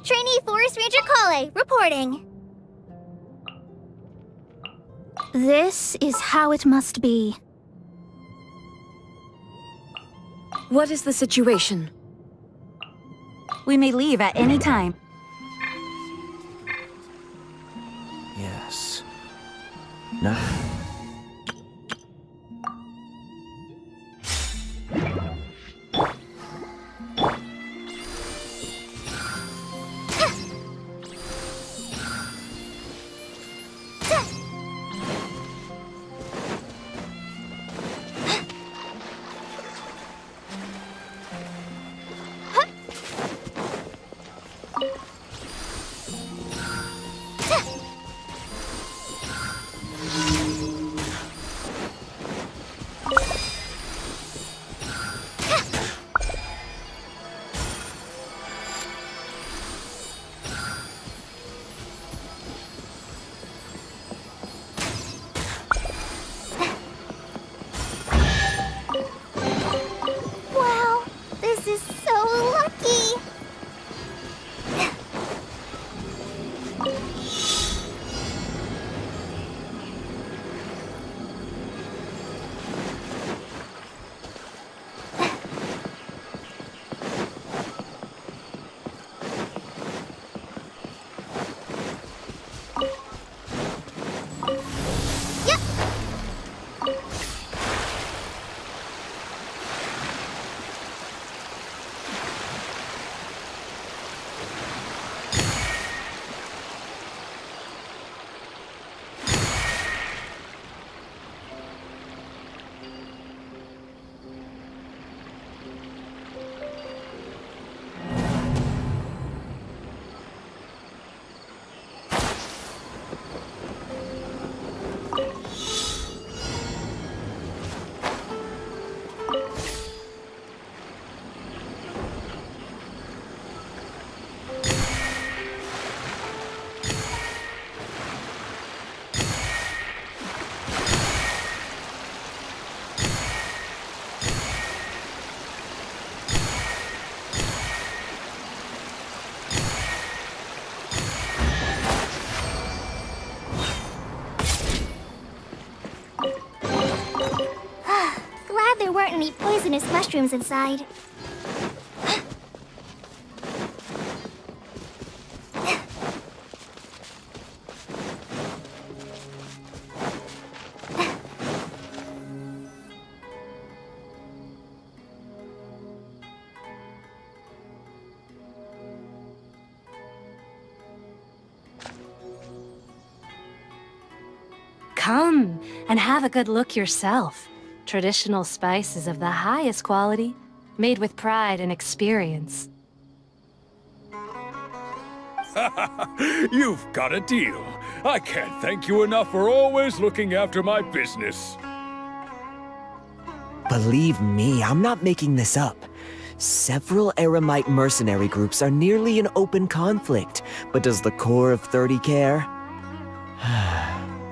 Trainee Forest Ranger Kale, reporting. This is how it must be. What is the situation? We may leave at any time. Yes. No. Wow, this is so lucky. Yep. Glad there weren't any poisonous mushrooms inside. Come and have a good look yourself. Traditional spices of the highest quality, made with pride and experience. You've got a deal. I can't thank you enough for always looking after my business. Believe me, I'm not making this up. Several Eremite mercenary groups are nearly in open conflict, but does the core of 30 care?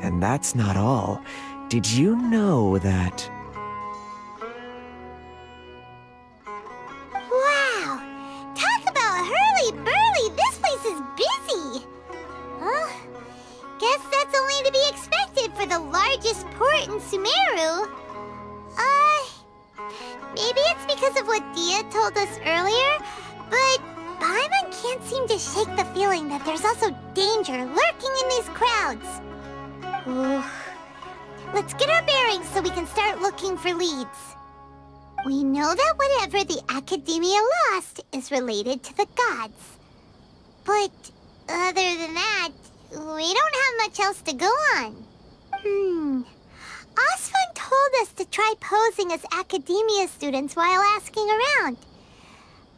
And that's not all. Did you know that... Wow! Talk about hurly-burly! This place is busy! Huh? Guess that's only to be expected for the largest port in Sumeru. Maybe it's because of what Dia told us earlier, but Paimon can't seem to shake the feeling that there's also danger lurking in these crowds. Ooh. Let's get our bearings so we can start looking for leads. We know that whatever the Academia lost is related to the gods. But other than that, we don't have much else to go on. Osfun told us to try posing as Academia students while asking around.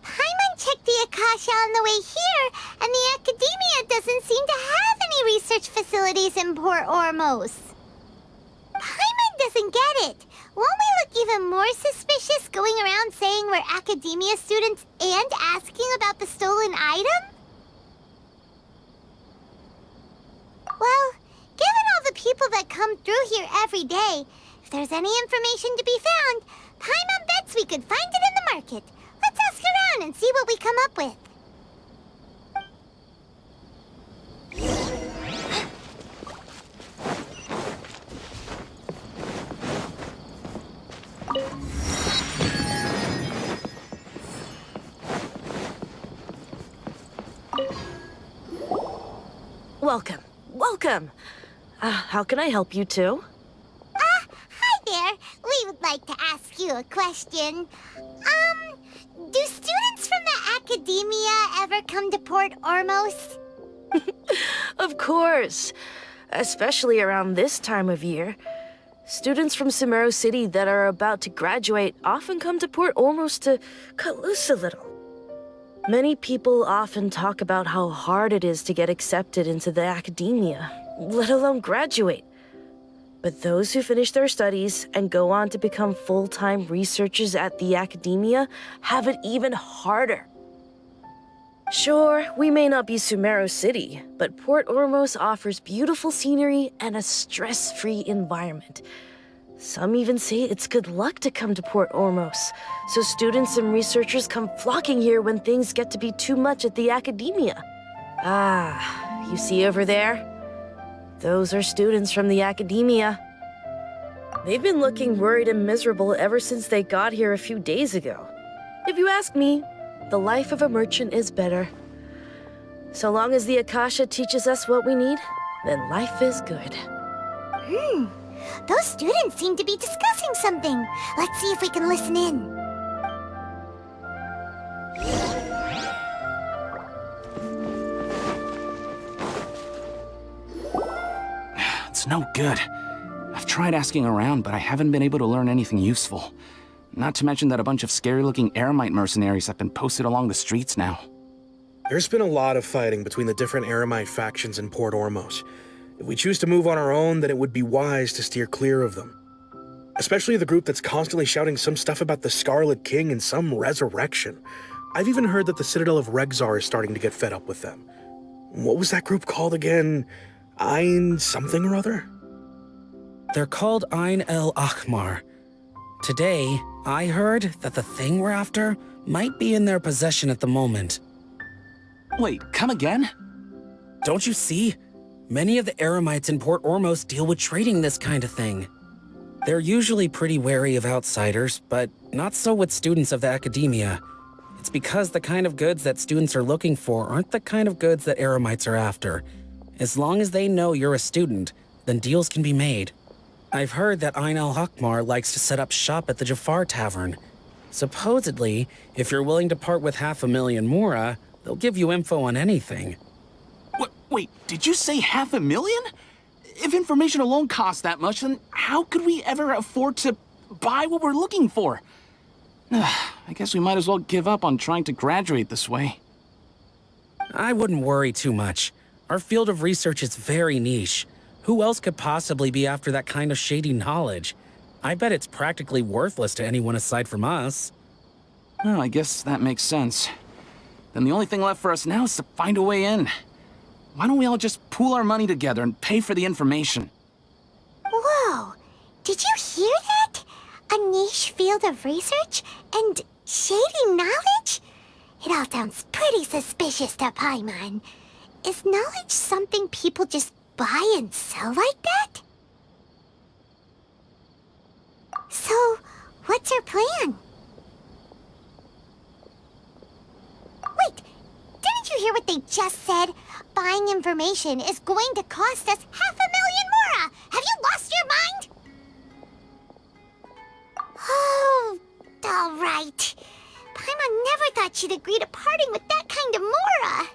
Paimon checked the Akasha on the way here, and the Academia doesn't seem to have any research facilities in Port Ormos. Paimon doesn't get it. Won't we look even more suspicious going around saying we're Academia students and asking about the stolen item? Well, given all the people that come through here every day, if there's any information to be found, Paimon bets we could find it in the market. Let's ask around and see what we come up with. Welcome. Welcome. How can I help you too? Hi there. We would like to ask you a question. Do students from the academia ever come to Port Ormos? Of course. Especially around this time of year. Students from Sumeru City that are about to graduate often come to Port Ormos to cut loose a little. Many people often talk about how hard it is to get accepted into the academia, let alone graduate. But those who finish their studies and go on to become full-time researchers at the academia have it even harder. Sure, we may not be Sumeru City, but Port Ormos offers beautiful scenery and a stress-free environment. Some even say it's good luck to come to Port Ormos, so students and researchers come flocking here when things get to be too much at the academia. Ah, you see over there? Those are students from the academia. They've been looking worried and miserable ever since they got here a few days ago. If you ask me, the life of a merchant is better. So long as the Akasha teaches us what we need, then life is good. Those students seem to be discussing something. Let's see if we can listen in. It's no good. I've tried asking around, but I haven't been able to learn anything useful. Not to mention that a bunch of scary-looking Eremite mercenaries have been posted along the streets now. There's been a lot of fighting between the different Eremite factions in Port Ormos. If we choose to move on our own, then it would be wise to steer clear of them. Especially the group that's constantly shouting some stuff about the Scarlet King and some resurrection. I've even heard that the Citadel of Regzar is starting to get fed up with them. What was that group called again? Ein something or other? They're called Ein El Akhmar. Today, I heard that the thing we're after might be in their possession at the moment. Wait, come again? Don't you see? Many of the Eremites in Port Ormos deal with trading this kind of thing. They're usually pretty wary of outsiders, but not so with students of the academia. It's because the kind of goods that students are looking for aren't the kind of goods that Eremites are after. As long as they know you're a student, then deals can be made. I've heard that Ein al-Hakmar likes to set up shop at the Jafar Tavern. Supposedly, if you're willing to part with 500,000 Mora, they'll give you info on anything. Wait, did you say 500,000? If information alone costs that much, then how could we ever afford to buy what we're looking for? I guess we might as well give up on trying to graduate this way. I wouldn't worry too much. Our field of research is very niche. Who else could possibly be after that kind of shady knowledge? I bet it's practically worthless to anyone aside from us. Well, I guess that makes sense. Then the only thing left for us now is to find a way in. Why don't we all just pool our money together and pay for the information? Whoa! Did you hear that? A niche field of research and shady knowledge? It all sounds pretty suspicious to Paimon. Is knowledge something people just buy and sell like that? So, what's our plan? Wait, didn't you hear what they just said? Buying information is going to cost us 500,000 Mora! Have you lost your mind? Oh, all right. Paimon never thought she'd agree to parting with that kind of Mora.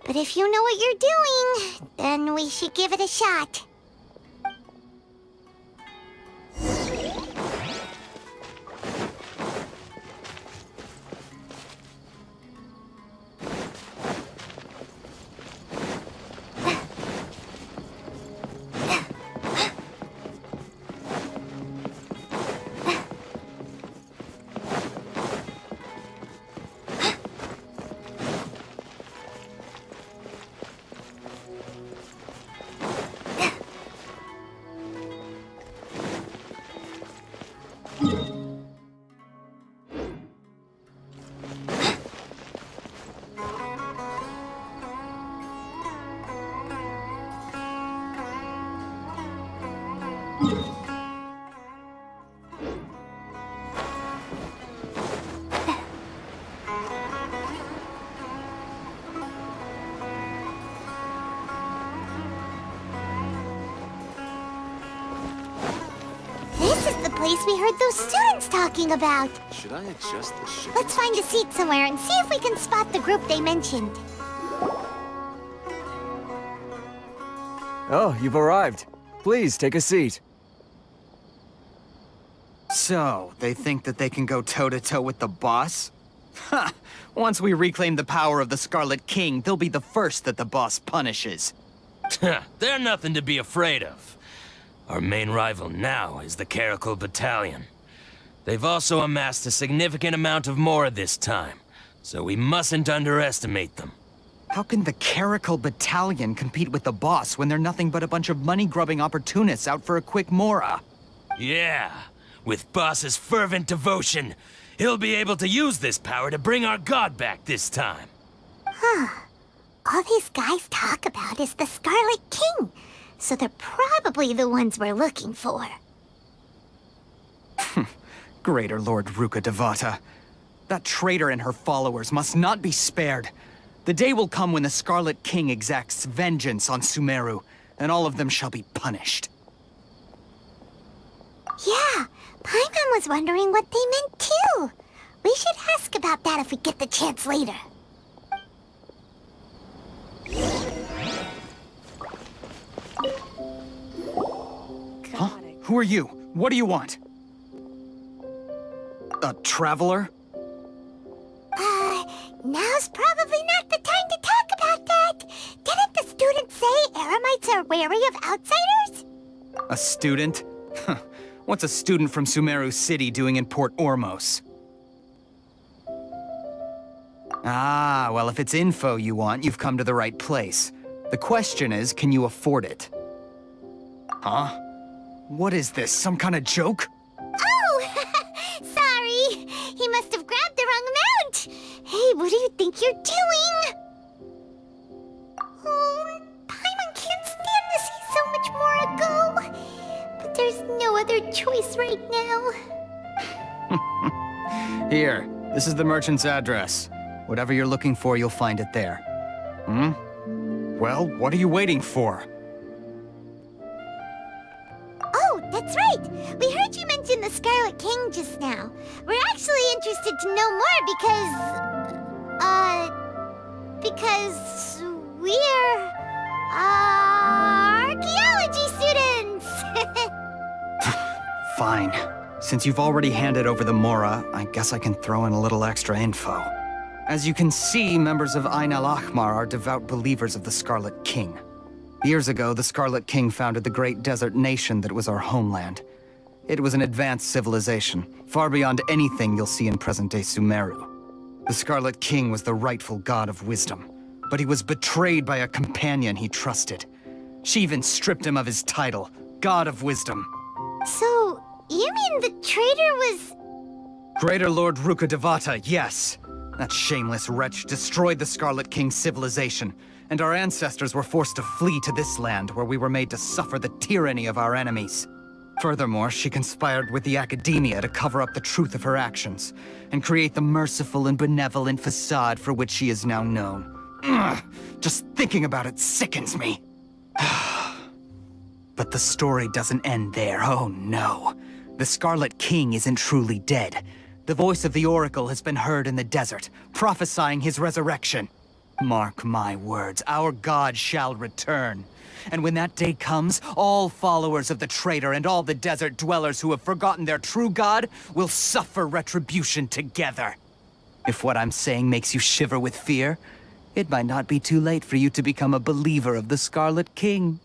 But if you know what you're doing, then we should give it a shot. place we heard those students talking about. Should I adjust the ship? Let's find a seat somewhere and see if we can spot the group they mentioned. Oh, you've arrived. Please take a seat. So, they think that they can go toe-to-toe with the boss? Ha! Once we reclaim the power of the Scarlet King, they'll be the first that the boss punishes. They're nothing to be afraid of. Our main rival now is the Caracal Battalion. They've also amassed a significant amount of more this time, so we mustn't underestimate them. How can the Caracal Battalion compete with the boss when they're nothing but a bunch of money-grubbing opportunists out for a quick mora? Yeah, with Boss's fervent devotion, he'll be able to use this power to bring our god back this time. All these guys talk about is the Scarlet King, so they're probably the ones we're looking for. Greater Lord Ruka Devata. That traitor and her followers must not be spared. The day will come when the Scarlet King exacts vengeance on Sumeru, and all of them shall be punished. Yeah, Paimon was wondering what they meant too. We should ask about that if we get the chance later. Huh? Who are you? What do you want? A traveler? Now's probably not the time to talk about that. Didn't the students say Eremites are wary of outsiders? A student? What's a student from Sumeru City doing in Port Ormos? Ah, well, if it's info you want, you've come to the right place. The question is, can you afford it? Huh? What is this, some kind of joke? Oh! Sorry! He must have grabbed the wrong amount! Hey, what do you think you're doing? Oh, Paimon can't stand to see so much more go. But there's no other choice right now. Here, this is the merchant's address. Whatever you're looking for, you'll find it there. Hmm? Well, what are you waiting for? Oh, that's right! We heard you mention the Scarlet King just now. We're actually interested to know more because we're, archaeology students! Fine. Since you've already handed over the Mora, I guess I can throw in a little extra info. As you can see, members of Ain al-Ahmar are devout believers of the Scarlet King. Years ago, the Scarlet King founded the great desert nation that was our homeland. It was an advanced civilization, far beyond anything you'll see in present-day Sumeru. The Scarlet King was the rightful god of wisdom, but he was betrayed by a companion he trusted. She even stripped him of his title, God of Wisdom. So, you mean the traitor was... Greater Lord Ruka Devata, yes. That shameless wretch destroyed the Scarlet King's civilization, and our ancestors were forced to flee to this land where we were made to suffer the tyranny of our enemies. Furthermore, she conspired with the academia to cover up the truth of her actions, and create the merciful and benevolent facade for which she is now known. Ugh, just thinking about it sickens me. But the story doesn't end there, oh no. The Scarlet King isn't truly dead. The voice of the Oracle has been heard in the desert, prophesying his resurrection. Mark my words, our god shall return. And when that day comes, all followers of the traitor and all the desert dwellers who have forgotten their true god will suffer retribution together. If what I'm saying makes you shiver with fear, it might not be too late for you to become a believer of the Scarlet King.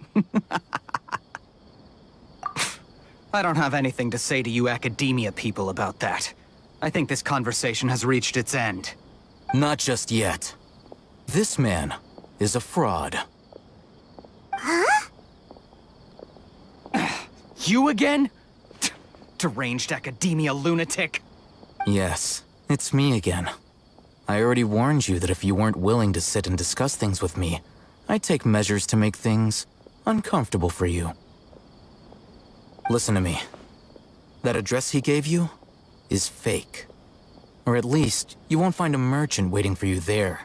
I don't have anything to say to you academia people about that. I think this conversation has reached its end. Not just yet. This man is a fraud. Huh? You again? Deranged academia lunatic. Yes, it's me again. I already warned you that if you weren't willing to sit and discuss things with me, I'd take measures to make things uncomfortable for you. Listen to me. That address he gave you is fake. Or at least, you won't find a merchant waiting for you there.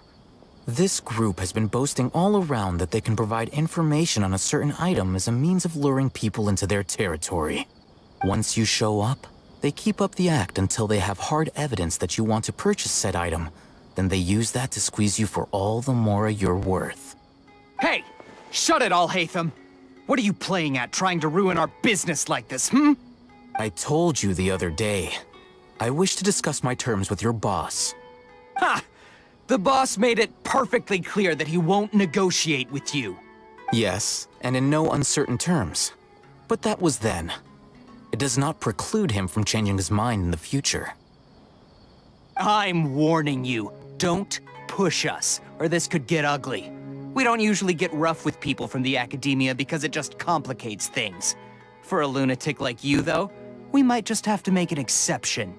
This group has been boasting all around that they can provide information on a certain item as a means of luring people into their territory. Once you show up, they keep up the act until they have hard evidence that you want to purchase said item. Then they use that to squeeze you for all the mora you're worth. Hey! Shut it all, Hatham! What are you playing at, trying to ruin our business like this, hmm? I told you the other day. I wish to discuss my terms with your boss. Ha! The boss made it perfectly clear that he won't negotiate with you. Yes, and in no uncertain terms. But that was then. It does not preclude him from changing his mind in the future. I'm warning you, don't push us, or this could get ugly. We don't usually get rough with people from the academia because it just complicates things. For a lunatic like you, though, we might just have to make an exception.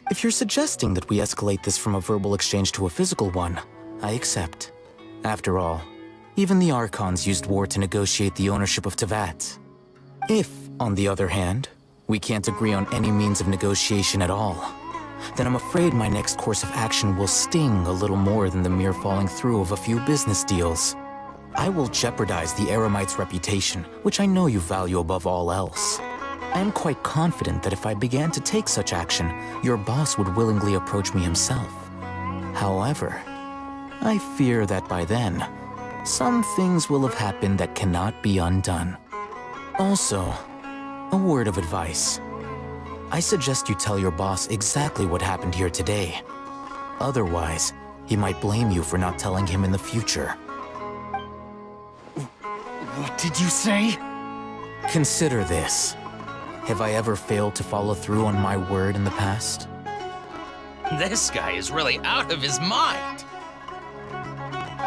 If you're suggesting that we escalate this from a verbal exchange to a physical one, I accept. After all, even the Archons used war to negotiate the ownership of Tevat. If, on the other hand, we can't agree on any means of negotiation at all, then I'm afraid my next course of action will sting a little more than the mere falling through of a few business deals. I will jeopardize the Eremite's reputation, which I know you value above all else. I am quite confident that if I began to take such action, your boss would willingly approach me himself. However, I fear that by then, some things will have happened that cannot be undone. Also, a word of advice. I suggest you tell your boss exactly what happened here today. Otherwise, he might blame you for not telling him in the future. What did you say? Consider this. Have I ever failed to follow through on my word in the past? This guy is really out of his mind.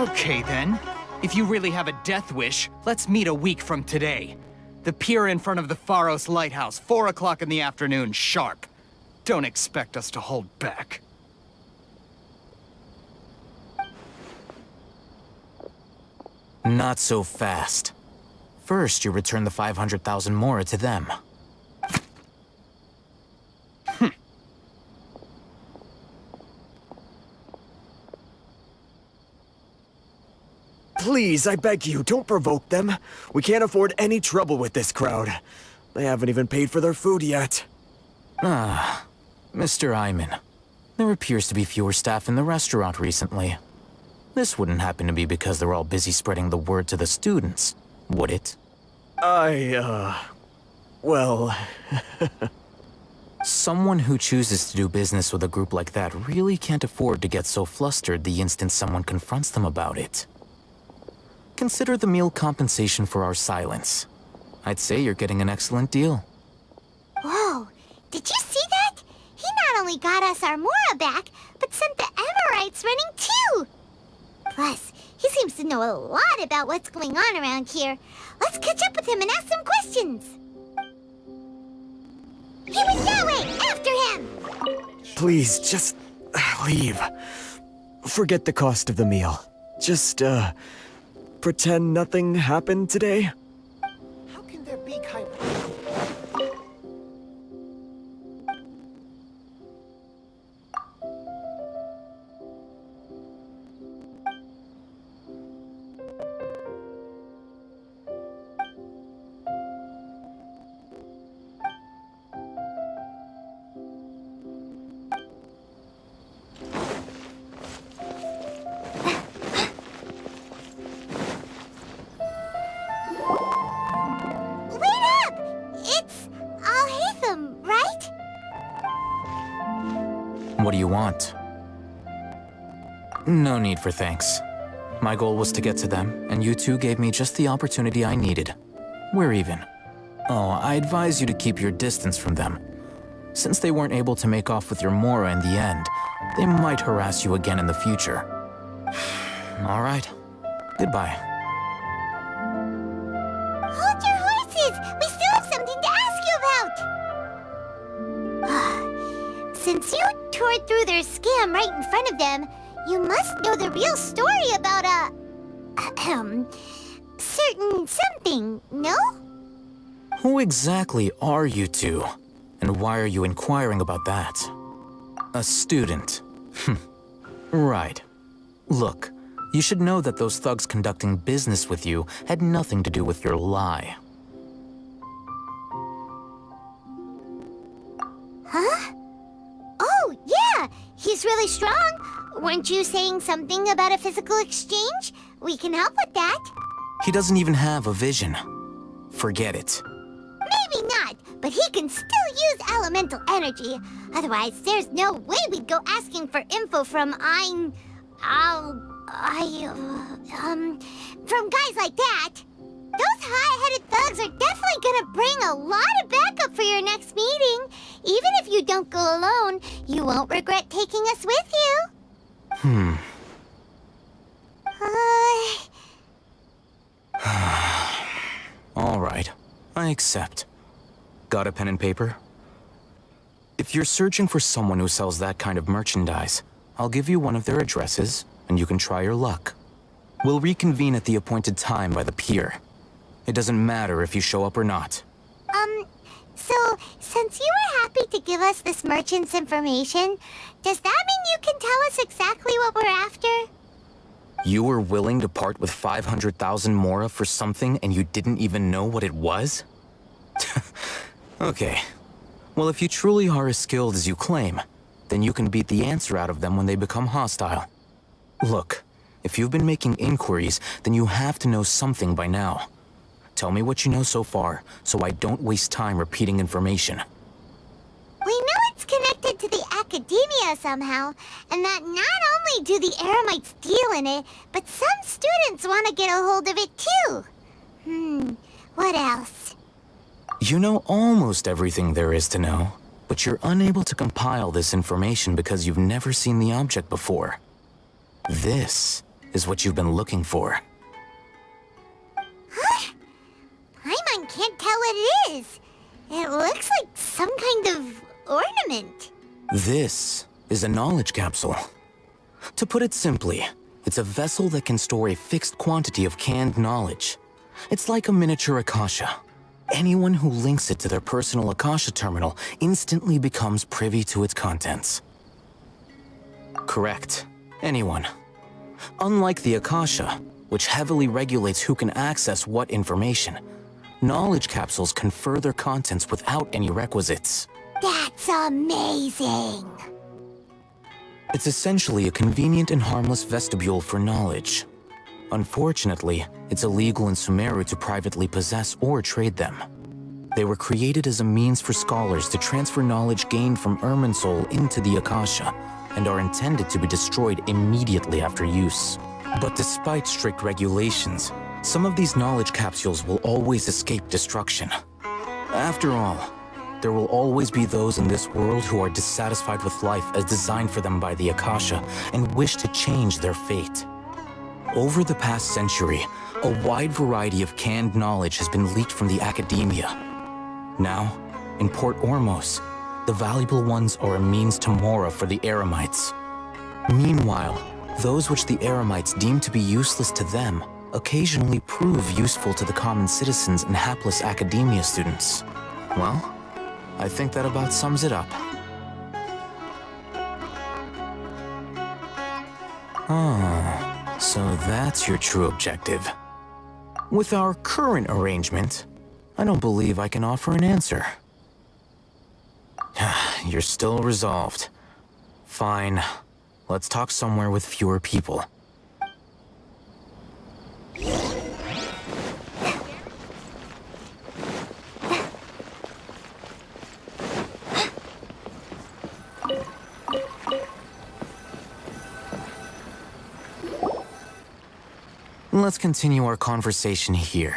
Okay then. If you really have a death wish, let's meet a week from today. The pier in front of the Pharos Lighthouse, 4 o'clock in the afternoon, sharp. Don't expect us to hold back. Not so fast. First, you return the 500,000 mora to them. Please, I beg you, don't provoke them. We can't afford any trouble with this crowd. They haven't even paid for their food yet. Ah, Mr. Iman. There appears to be fewer staff in the restaurant recently. This wouldn't happen to be because they're all busy spreading the word to the students, would it? Well... Someone who chooses to do business with a group like that really can't afford to get so flustered the instant someone confronts them about it. Consider the meal compensation for our silence. I'd say you're getting an excellent deal. Whoa, did you see that? He not only got us our Mora back, but sent the Amorites running too! Plus, he seems to know a lot about what's going on around here. Let's catch up with him and ask some questions. He went that way! After him! Please, just... leave. Forget the cost of the meal. Just, pretend nothing happened today? How can there be What do you want? No need for thanks. My goal was to get to them, and you two gave me just the opportunity I needed. We're even. Oh, I advise you to keep your distance from them. Since they weren't able to make off with your Mora in the end, they might harass you again in the future. All right. Goodbye. Hold your horses! We still have something to ask you about! Since you tore through their scam right in front of them, you must know the real story about certain something, no? Who exactly are you two? And why are you inquiring about that? A student. Right. Look, you should know that those thugs conducting business with you had nothing to do with your lie. really strong. Weren't you saying something about a physical exchange? We can help with that. He doesn't even have a vision. Forget it. Maybe not, but he can still use elemental energy. Otherwise, there's no way we'd go asking for info from from guys like that. Those high-headed thugs are definitely gonna bring a lot of backup for your next meeting. Even if you don't go alone, you won't regret taking us with you. All right, I accept. Got a pen and paper? If you're searching for someone who sells that kind of merchandise, I'll give you one of their addresses, and you can try your luck. We'll reconvene at the appointed time by the pier. It doesn't matter if you show up or not. So, since you were happy to give us this merchant's information, does that mean you can tell us exactly what we're after? You were willing to part with 500,000 mora for something and you didn't even know what it was? Okay. Well, if you truly are as skilled as you claim, then you can beat the answer out of them when they become hostile. Look, if you've been making inquiries, then you have to know something by now. Tell me what you know so far, so I don't waste time repeating information. We know it's connected to the academia somehow, and that not only do the Eremites deal in it, but some students want to get a hold of it too. What else? You know almost everything there is to know, but you're unable to compile this information because you've never seen the object before. This is what you've been looking for. Huh? Paimon can't tell what it is. It looks like some kind of ornament. This is a knowledge capsule. To put it simply, it's a vessel that can store a fixed quantity of canned knowledge. It's like a miniature Akasha. Anyone who links it to their personal Akasha terminal instantly becomes privy to its contents. Correct. Anyone. Unlike the Akasha, which heavily regulates who can access what information, knowledge capsules confer their contents without any requisites. That's amazing! It's essentially a convenient and harmless vestibule for knowledge. Unfortunately, it's illegal in Sumeru to privately possess or trade them. They were created as a means for scholars to transfer knowledge gained from Irminsul into the Akasha, and are intended to be destroyed immediately after use. But despite strict regulations, some of these knowledge capsules will always escape destruction. After all, there will always be those in this world who are dissatisfied with life as designed for them by the Akasha and wish to change their fate. Over the past century, a wide variety of canned knowledge has been leaked from the academia. Now, in Port Ormos, the valuable ones are a means to mora for the Eremites. Meanwhile, those which the Eremites deem to be useless to them occasionally prove useful to the common citizens and hapless academia students. Well, I think that about sums it up. So that's your true objective. With our current arrangement, I don't believe I can offer an answer. You're still resolved. Fine. Let's talk somewhere with fewer people. Let's continue our conversation here.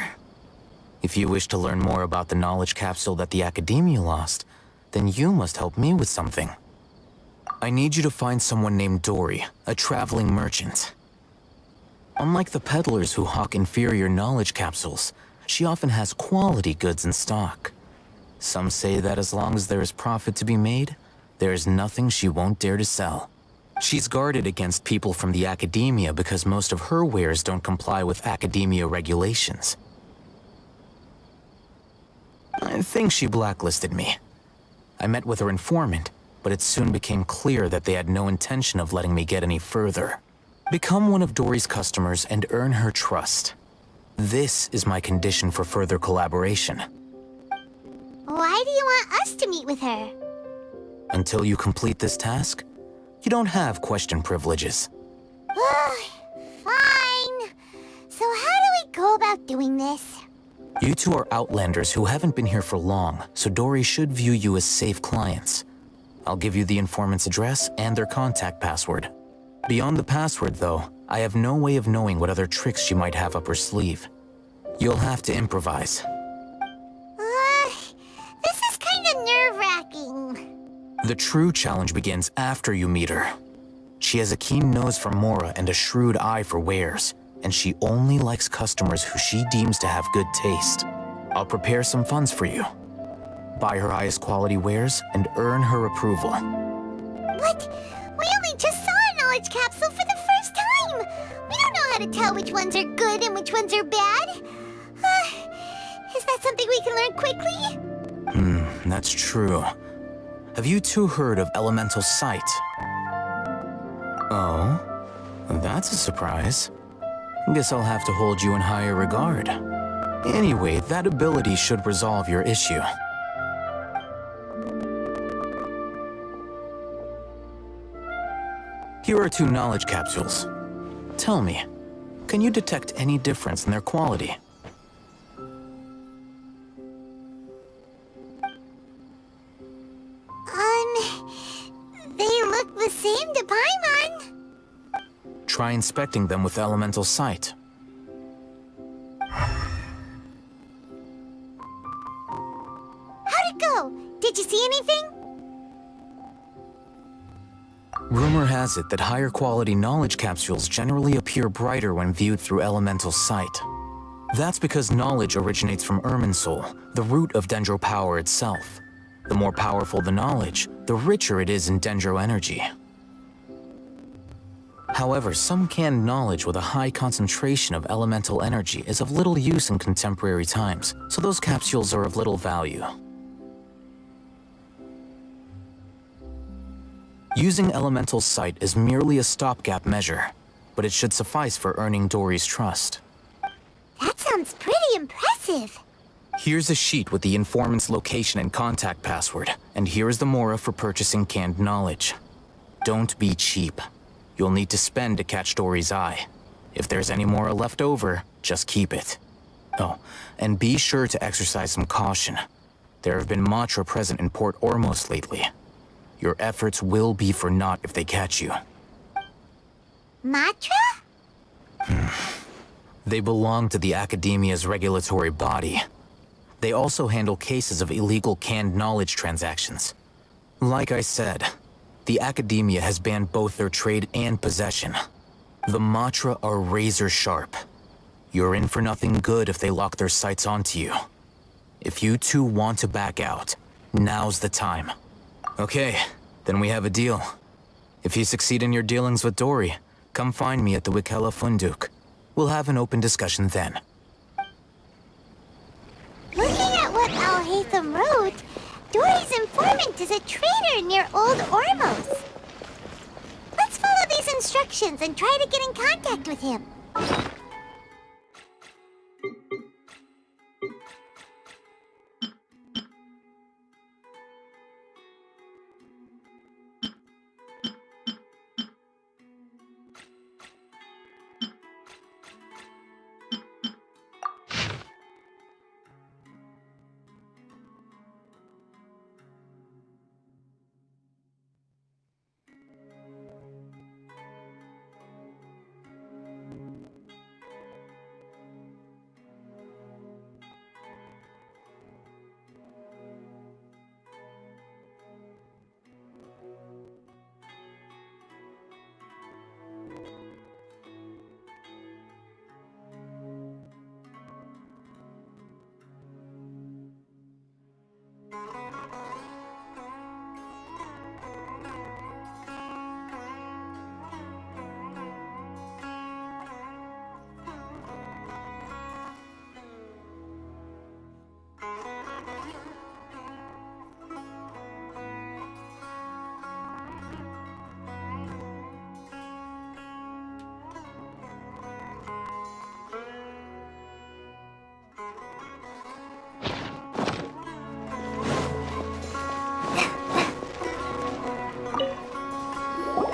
If you wish to learn more about the knowledge capsule that the Academia lost, then you must help me with something. I need you to find someone named Dory, a traveling merchant. Unlike the peddlers who hawk inferior knowledge capsules, she often has quality goods in stock. Some say that as long as there is profit to be made, there is nothing she won't dare to sell. She's guarded against people from the Academia because most of her wares don't comply with Academia regulations. I think she blacklisted me. I met with her informant, but it soon became clear that they had no intention of letting me get any further. Become one of Dory's customers and earn her trust. This is my condition for further collaboration. Why do you want us to meet with her? Until you complete this task, You don't have question privileges. Fine. So how do we go about doing this? You two are outlanders who haven't been here for long, so Dory should view you as safe clients. I'll give you the informant's address and their contact password. Beyond the password, though, I have no way of knowing what other tricks she might have up her sleeve. You'll have to improvise. This is kind of nerve-wracking. The true challenge begins after you meet her. She has a keen nose for Mora and a shrewd eye for wares, and she only likes customers who she deems to have good taste. I'll prepare some funds for you. Buy her highest quality wares and earn her approval. What? We only just saw a knowledge capsule for the first time! We don't know how to tell which ones are good and which ones are bad. Is that something we can learn quickly? That's true. Have you two heard of elemental sight? Oh? That's a surprise. Guess I'll have to hold you in higher regard. Anyway, that ability should resolve your issue. Here are 2 knowledge capsules. Tell me, can you detect any difference in their quality? They look the same to Paimon. Try inspecting them with elemental sight. How'd it go? Did you see anything? Rumor has it that higher quality knowledge capsules generally appear brighter when viewed through elemental sight. That's because knowledge originates from Irminsul, the root of Dendro power itself. The more powerful the knowledge, the richer it is in Dendro energy. However, some canned knowledge with a high concentration of elemental energy is of little use in contemporary times, so those capsules are of little value. Using elemental sight is merely a stopgap measure, but it should suffice for earning Dory's trust. That sounds pretty impressive. Here's a sheet with the informant's location and contact password, and here is the Mora for purchasing canned knowledge. Don't be cheap. You'll need to spend to catch Dory's eye. If there's any Mora left over, just keep it. Oh, and be sure to exercise some caution. There have been Matra present in Port Ormos lately. Your efforts will be for naught if they catch you. Matra? They belong to the Academia's regulatory body. They also handle cases of illegal canned knowledge transactions. Like I said, the Academia has banned both their trade and possession. The Matra are razor sharp. You're in for nothing good if they lock their sights onto you. If you two want to back out, now's the time. Okay, then we have a deal. If you succeed in your dealings with Dory, come find me at the Wikela Funduk. We'll have an open discussion then. Looking at what Al-Haytham wrote, Dory's informant is a trader near Old Ormos. Let's follow these instructions and try to get in contact with him.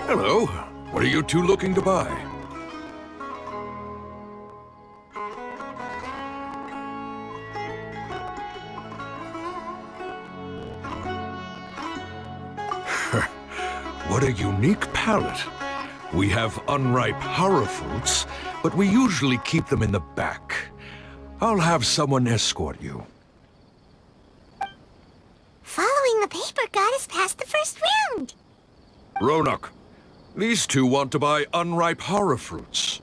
Hello. What are you two looking to buy? What a unique palette. We have unripe horror fruits, but we usually keep them in the back. I'll have someone escort you. Following the paper got us past the first round. Ronak, these two want to buy unripe horror fruits.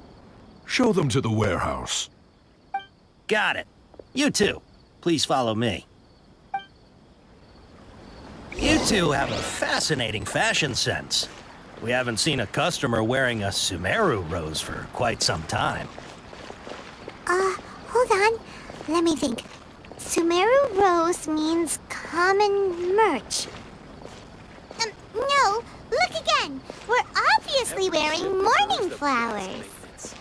Show them to the warehouse. Got it. You two, please follow me. You two have a fascinating fashion sense. We haven't seen a customer wearing a Sumeru rose for quite some time. Hold on. Let me think. Sumeru rose means common merch. No, look again. We're obviously wearing morning flowers.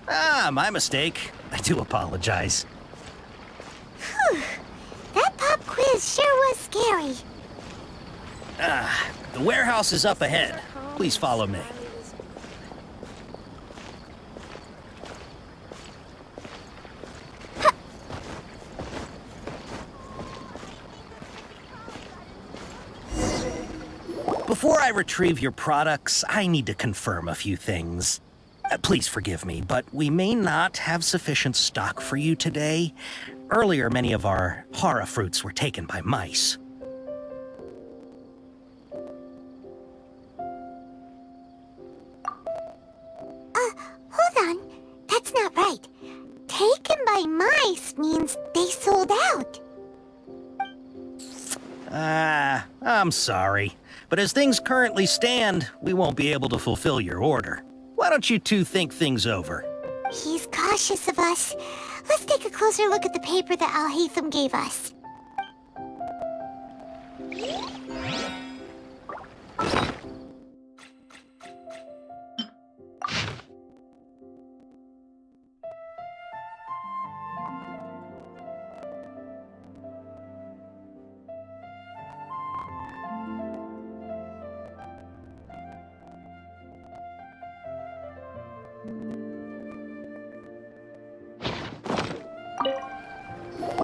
Ah, my mistake. I do apologize. Whew. That pop quiz sure was scary. The warehouse is up ahead. Please follow me. Before I retrieve your products, I need to confirm a few things. Please forgive me, but we may not have sufficient stock for you today. Earlier, many of our hara fruits were taken by mice. Hold on. That's not right. Taken by mice means they sold out. I'm sorry. But as things currently stand, we won't be able to fulfill your order. Why don't you two think things over? He's cautious of us. Let's take a closer look at the paper that Al-Haytham gave us.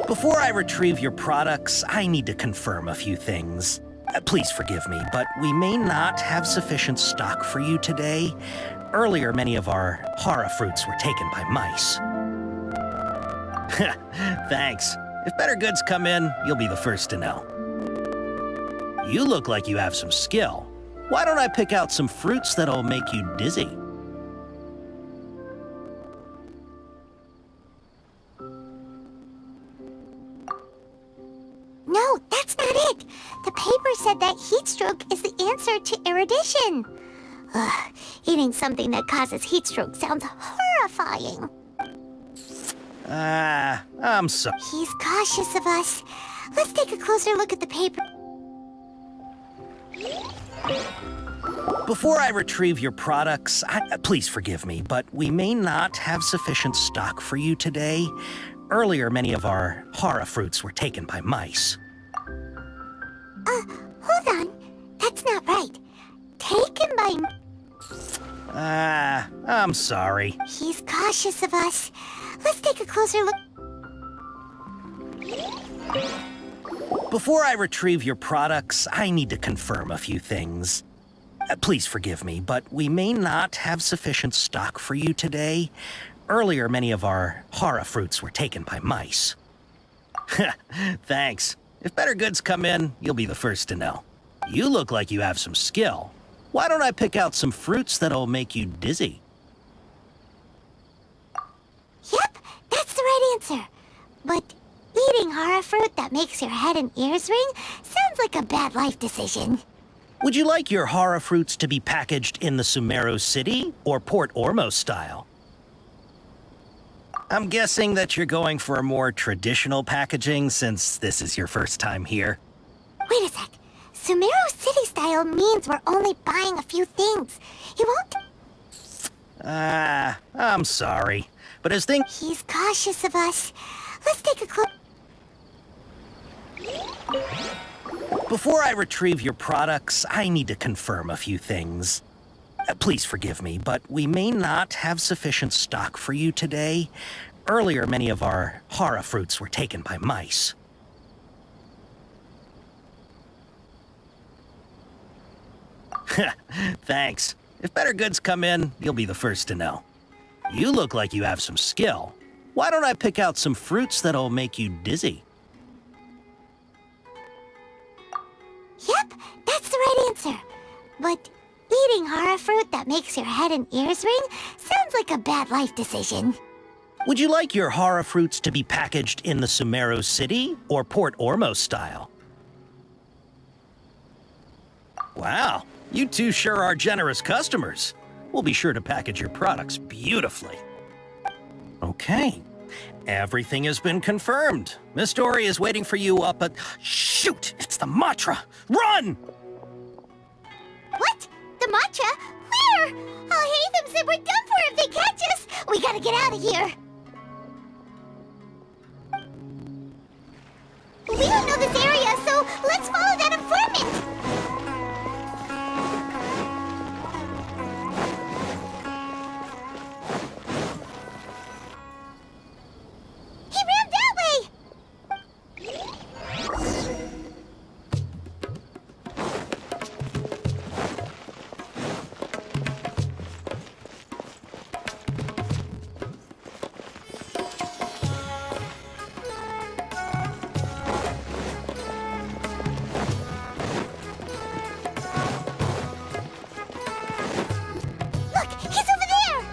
Before I retrieve your products, I need to confirm a few things. Please forgive me, but we may not have sufficient stock for you today. Earlier, many of our hara fruits were taken by mice. Thanks. If better goods come in, you'll be the first to know. You look like you have some skill. Why don't I pick out some fruits that'll make you dizzy? No, that's not it. The paper said that heat stroke is the answer to erudition. Ugh, eating something that causes heat stroke sounds horrifying. I'm sorry. He's cautious of us. Let's take a closer look at the paper. Before I retrieve your products, please forgive me, but we may not have sufficient stock for you today. Earlier, many of our hara fruits were taken by mice. Hold on. That's not right. Taken by... I'm sorry. He's cautious of us. Let's take a closer look. Before I retrieve your products, I need to confirm a few things. Please forgive me, but we may not have sufficient stock for you today. Earlier, many of our hara fruits were taken by mice. Thanks. If better goods come in, you'll be the first to know. You look like you have some skill. Why don't I pick out some fruits that'll make you dizzy? Yep, that's the right answer. But eating hara fruit that makes your head and ears ring sounds like a bad life decision. Would you like your hara fruits to be packaged in the Sumeru City or Port Ormos style? I'm guessing that you're going for a more traditional packaging since this is your first time here. Wait a sec. Sumeru City style means we're only buying a few things. You won't... I'm sorry. But as things... He's cautious of us. Let's take a close... Before I retrieve your products, I need to confirm a few things. Please forgive me, but we may not have sufficient stock for you today. Earlier, many of our hara fruits were taken by mice. Thanks. If better goods come in, you'll be the first to know. You look like you have some skill. Why don't I pick out some fruits that'll make you dizzy? Yep, that's the right answer. But eating hara fruit that makes your head and ears ring sounds like a bad life decision. Would you like your hara fruits to be packaged in the Sumeru City or Port Ormos style? Wow, you two sure are generous customers. We'll be sure to package your products beautifully. Okay, everything has been confirmed. Miss Dory is waiting for you up at... Shoot, it's the Matra! Run! What? The Matra? Where? Oh, Hatham said we're done for if they catch us. We gotta get out of here. We don't know this area, so let's follow that informant. He ran that way! Look, he's over there!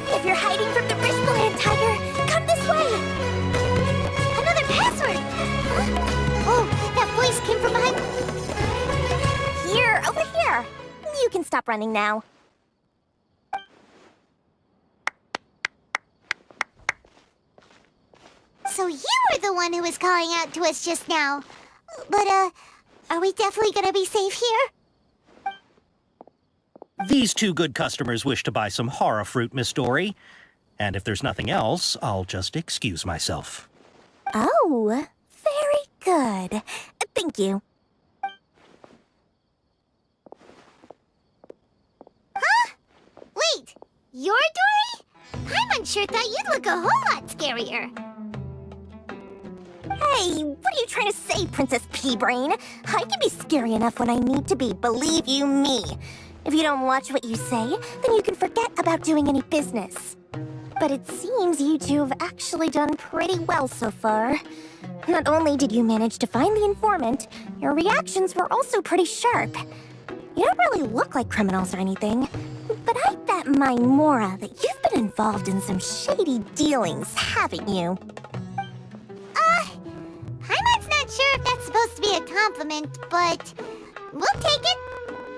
If you're hiding from the Rishpland Tiger, come this way! Another password! Huh? Oh, that voice came from behind... Here, over here. You can stop running now. So you were the one who was calling out to us just now. But, are we definitely gonna be safe here? These two good customers wish to buy some hara fruit, Miss Dory. And if there's nothing else, I'll just excuse myself. Oh, very good. Thank you. Huh? Wait, you're Dory? Paimon sure thought you'd look a whole lot scarier. Hey, what are you trying to say, Princess Pea-Brain? I can be scary enough when I need to be, believe you me. If you don't watch what you say, then you can forget about doing any business. But it seems you two have actually done pretty well so far. Not only did you manage to find the informant, your reactions were also pretty sharp. You don't really look like criminals or anything, but I bet my Mora that you've been involved in some shady dealings, haven't you? Paimon's not sure if that's supposed to be a compliment, but we'll take it.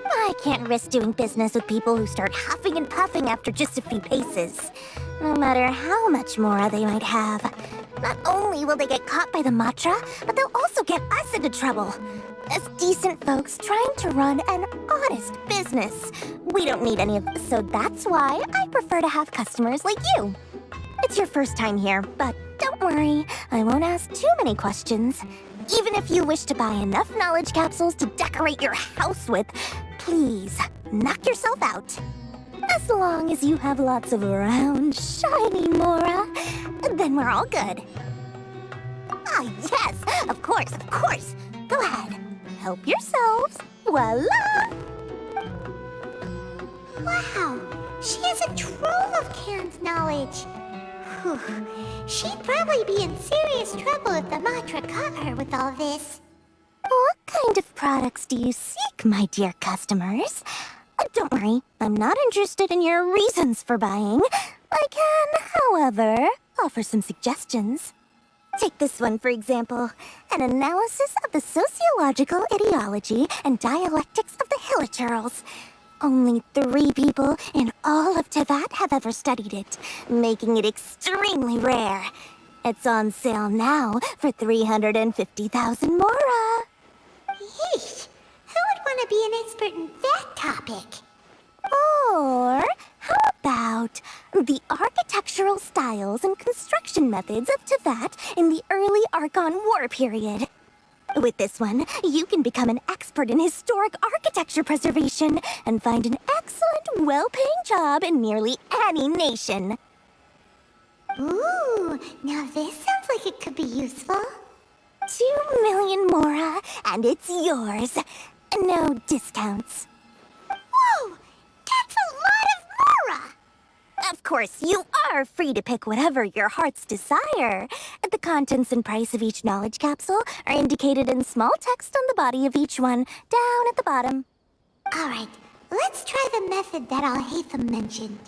I can't risk doing business with people who start huffing and puffing after just a few paces. No matter how much Mora they might have. Not only will they get caught by the Matra, but they'll also get us into trouble. As decent folks trying to run an honest business. We don't need any of this, so that's why I prefer to have customers like you. It's your first time here, but don't worry, I won't ask too many questions. Even if you wish to buy enough knowledge capsules to decorate your house with, please, knock yourself out. As long as you have lots of round, shiny Mora, then we're all good. Ah, yes, of course, of course. Go ahead, help yourselves. Voila! Wow, she has a trove of canned knowledge. Whew. She'd probably be in serious trouble if the Matra caught her with all this. What kind of products do you seek, my dear customers? Don't worry, I'm not interested in your reasons for buying. I can, however, offer some suggestions. Take this one, for example. An analysis of the sociological ideology and dialectics of the Hilichurls. Only 3 people in all of Tevat have ever studied it, making it extremely rare. It's on sale now for 350,000 mora. Yeesh. Who would want to be an expert in that topic? Or how about the architectural styles and construction methods of Tevat in the early Archon War period? With this one, you can become an expert in historic architecture preservation and find an excellent, well-paying job in nearly any nation. Ooh, now this sounds like it could be useful. 2 million mora, and it's yours. No discounts. Whoa! That's a lot of mora! Of course, you are free to pick whatever your heart's desire. The contents and price of each knowledge capsule are indicated in small text on the body of each one, down at the bottom. Alright, let's try the method that Al-Haytham mentioned.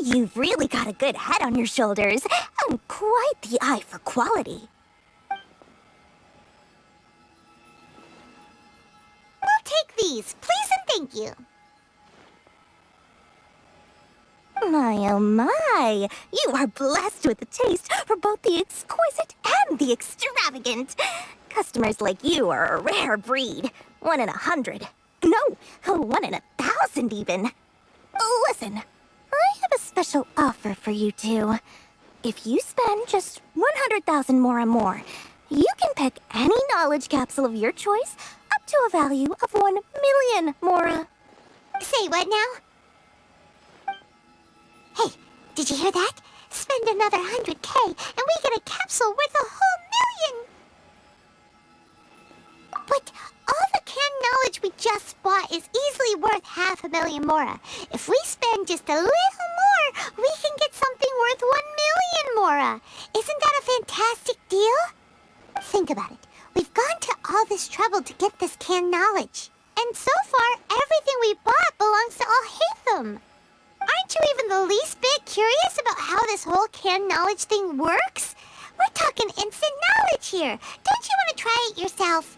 You've really got a good head on your shoulders, and quite the eye for quality. We'll take these, please and thank you. My oh my, you are blessed with a taste for both the exquisite and the extravagant. Customers like you are a rare breed. 1 in 100. No, 1 in 1,000 even. Listen, I have a special offer for you two. If you spend just 100,000 mora more, you can pick any knowledge capsule of your choice up to a value of 1 million mora. Say what now? Hey, did you hear that? Spend another 100K and we get a capsule worth a whole 1 million! But all the canned knowledge we just bought is easily worth 500,000 mora. If we spend just a little more, we can get something worth 1 million mora. Isn't that a fantastic deal? Think about it. We've gone to all this trouble to get this canned knowledge. And so far, everything we bought belongs to Al-Haytham. Aren't you even the least bit curious about how this whole canned knowledge thing works? We're talking instant knowledge here. Don't you want to try it yourself?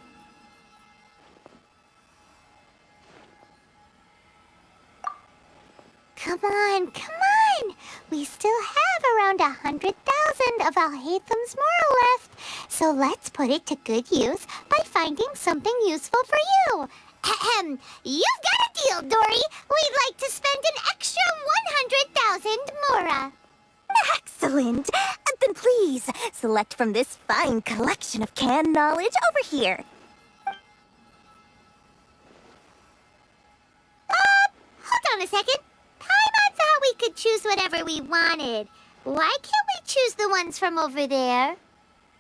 Come on, come on! We still have around 100,000 of Al-Haytham's mora left, so let's put it to good use by finding something useful for you. Ahem, you've got a deal, Dory! We'd like to spend an extra 100,000 mora. Excellent! Then please, select from this fine collection of canned knowledge over here. Hold on a second. Paimon thought we could choose whatever we wanted. Why can't we choose the ones from over there?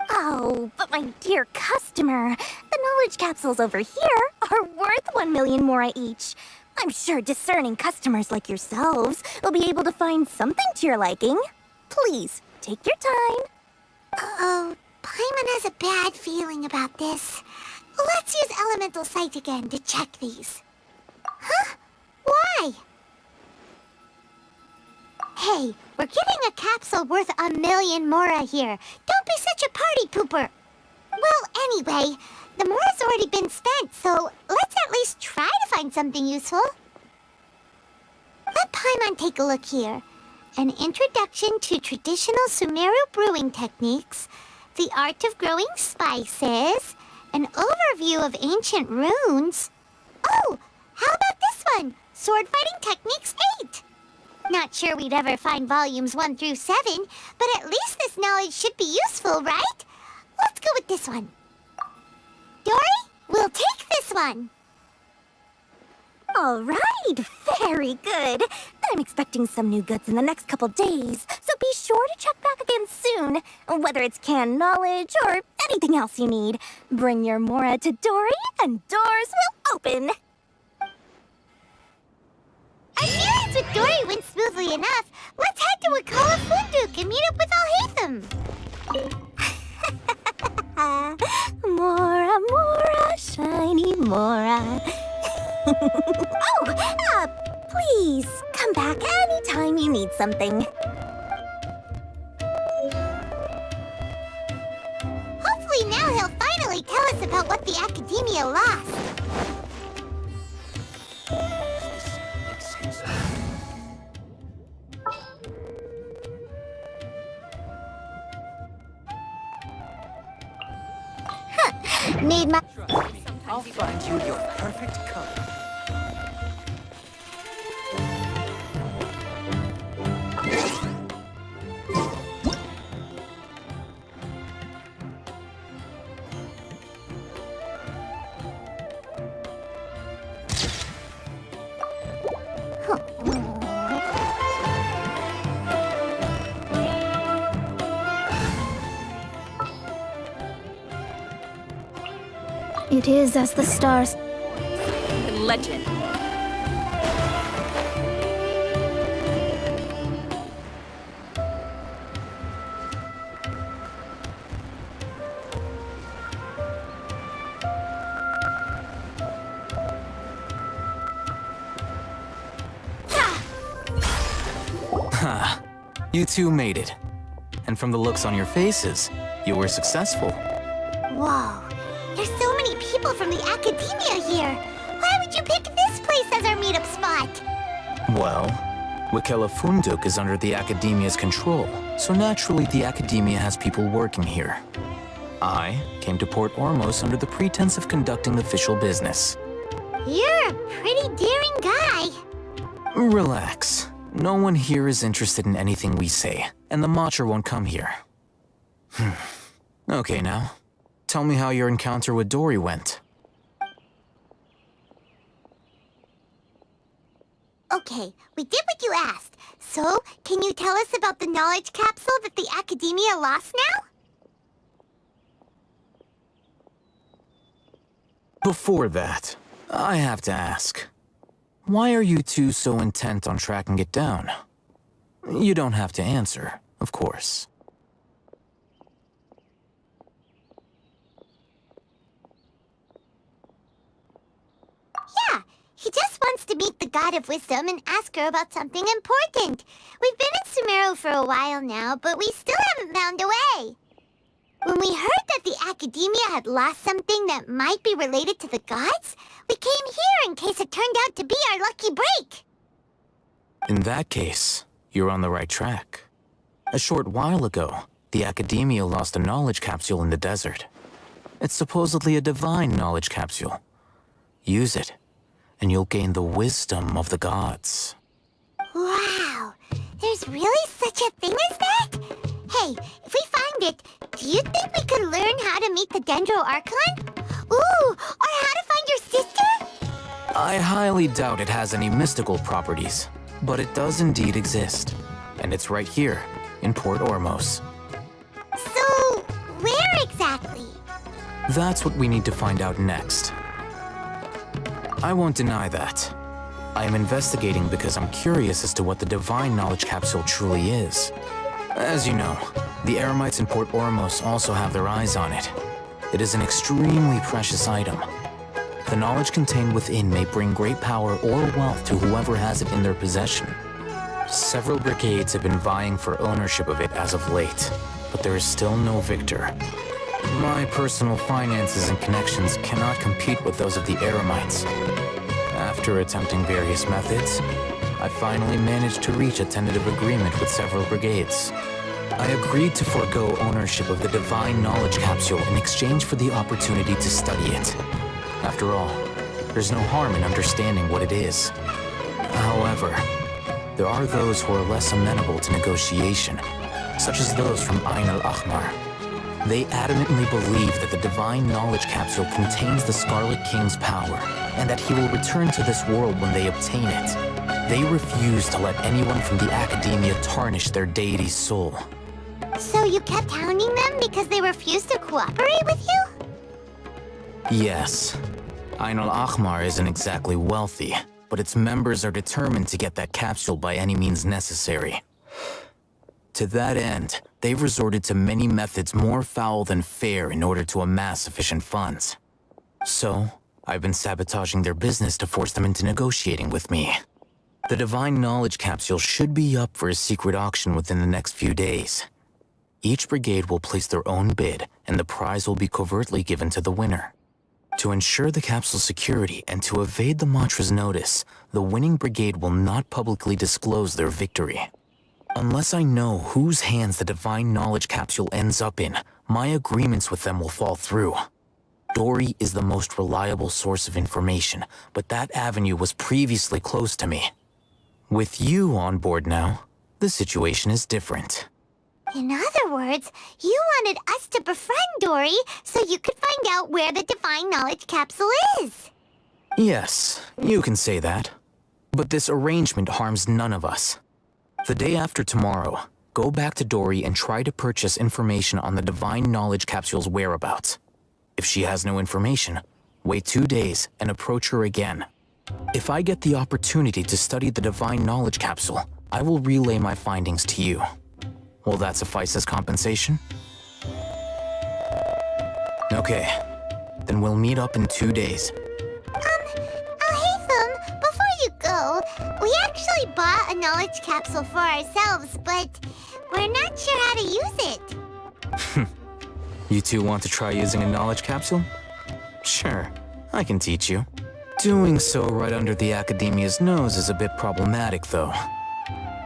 Oh, but my dear customer, the knowledge capsules over here are worth 1 million mora each. I'm sure discerning customers like yourselves will be able to find something to your liking. Please, take your time. Uh-oh, Paimon has a bad feeling about this. Let's use Elemental Sight again to check these. Huh? Why? Hey, we're getting a capsule worth 1 million mora here. Don't be such a party pooper. Well, anyway, the mora's already been spent, so let's at least try to find something useful. Let Paimon take a look here. An introduction to traditional Sumeru brewing techniques, the art of growing spices, an overview of ancient runes. Oh, how about this one? Sword Fighting Techniques 8. Not sure we'd ever find volumes 1 through 7, but at least this knowledge should be useful, right? Let's go with this one. Dory, we'll take this one. All right, very good. I'm expecting some new goods in the next couple days, so be sure to check back again soon. Whether it's canned knowledge or anything else you need, bring your Mora to Dory and doors will open. Our dealings with Dory went smoothly enough. Let's head to Wakala Funduk and meet up with Al Hatham. Mora, Mora, shiny Mora. Please, come back anytime you need something. Hopefully now he'll finally tell us about what the Academia lost. Need my... I'll find you your perfect color. It is as the stars... Legend. You two made it. And from the looks on your faces, you were successful. Whoa, there's so many people from the Academia here. Why would you pick this place as our meetup spot? Well, Wakela Funduk is under the Academia's control, so naturally the Academia has people working here. I came to Port Ormos under the pretense of conducting official business. You're a pretty daring guy. Relax. No one here is interested in anything we say, and the Matcha won't come here. Okay now, tell me how your encounter with Dory went. Okay, we did what you asked. So, can you tell us about the knowledge capsule that the Academia lost now? Before that, I have to ask. Why are you two so intent on tracking it down? You don't have to answer, of course. Yeah, he just wants to meet the God of Wisdom and ask her about something important. We've been in Sumeru for a while now, but we still haven't found a way. When we heard that the Academia had lost something that might be related to the gods, we came here in case it turned out to be our lucky break. In that case, you're on the right track. A short while ago, the Academia lost a knowledge capsule in the desert. It's supposedly a divine knowledge capsule. Use it, and you'll gain the wisdom of the gods. Wow, there's really such a thing as that? Hey, if we find it, do you think we could learn how to meet the Dendro Archon? Ooh, or how to find your sister? I highly doubt it has any mystical properties, but it does indeed exist. And it's right here, in Port Ormos. So, where exactly? That's what we need to find out next. I won't deny that. I am investigating because I'm curious as to what the divine knowledge capsule truly is. As you know, the Eremites in Port Ormos also have their eyes on it. It is an extremely precious item. The knowledge contained within may bring great power or wealth to whoever has it in their possession. Several brigades have been vying for ownership of it as of late, but there is still no victor. My personal finances and connections cannot compete with those of the Eremites. After attempting various methods, I finally managed to reach a tentative agreement with several brigades. I agreed to forego ownership of the divine knowledge capsule in exchange for the opportunity to study it. After all, there's no harm in understanding what it is. However, there are those who are less amenable to negotiation, such as those from Ain al-Ahmar. They adamantly believe that the divine knowledge capsule contains the Scarlet King's power, and that he will return to this world when they obtain it. They refused to let anyone from the academia tarnish their deity's soul. So you kept hounding them because they refused to cooperate with you? Yes. Ain al-Ahmar isn't exactly wealthy, but its members are determined to get that capsule by any means necessary. To that end, they've resorted to many methods more foul than fair in order to amass sufficient funds. So, I've been sabotaging their business to force them into negotiating with me. The Divine Knowledge Capsule should be up for a secret auction within the next few days. Each brigade will place their own bid, and the prize will be covertly given to the winner. To ensure the capsule's security and to evade the Matra's notice, the winning brigade will not publicly disclose their victory. Unless I know whose hands the Divine Knowledge Capsule ends up in, my agreements with them will fall through. Dory is the most reliable source of information, but that avenue was previously closed to me. With you on board now, the situation is different. In other words, you wanted us to befriend Dory so you could find out where the Divine Knowledge Capsule is. Yes, you can say that. But this arrangement harms none of us. The day after tomorrow, go back to Dory and try to purchase information on the Divine Knowledge Capsule's whereabouts. If she has no information, wait 2 days and approach her again. If I get the opportunity to study the Divine Knowledge Capsule, I will relay my findings to you. Will that suffice as compensation? Okay, then we'll meet up in 2 days. Haytham, before you go, we actually bought a knowledge capsule for ourselves, but we're not sure how to use it. You two want to try using a knowledge capsule? Sure, I can teach you. Doing so right under the Academia's nose is a bit problematic, though.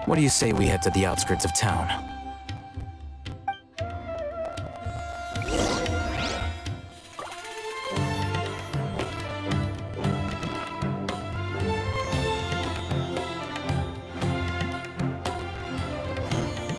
What do you say we head to the outskirts of town?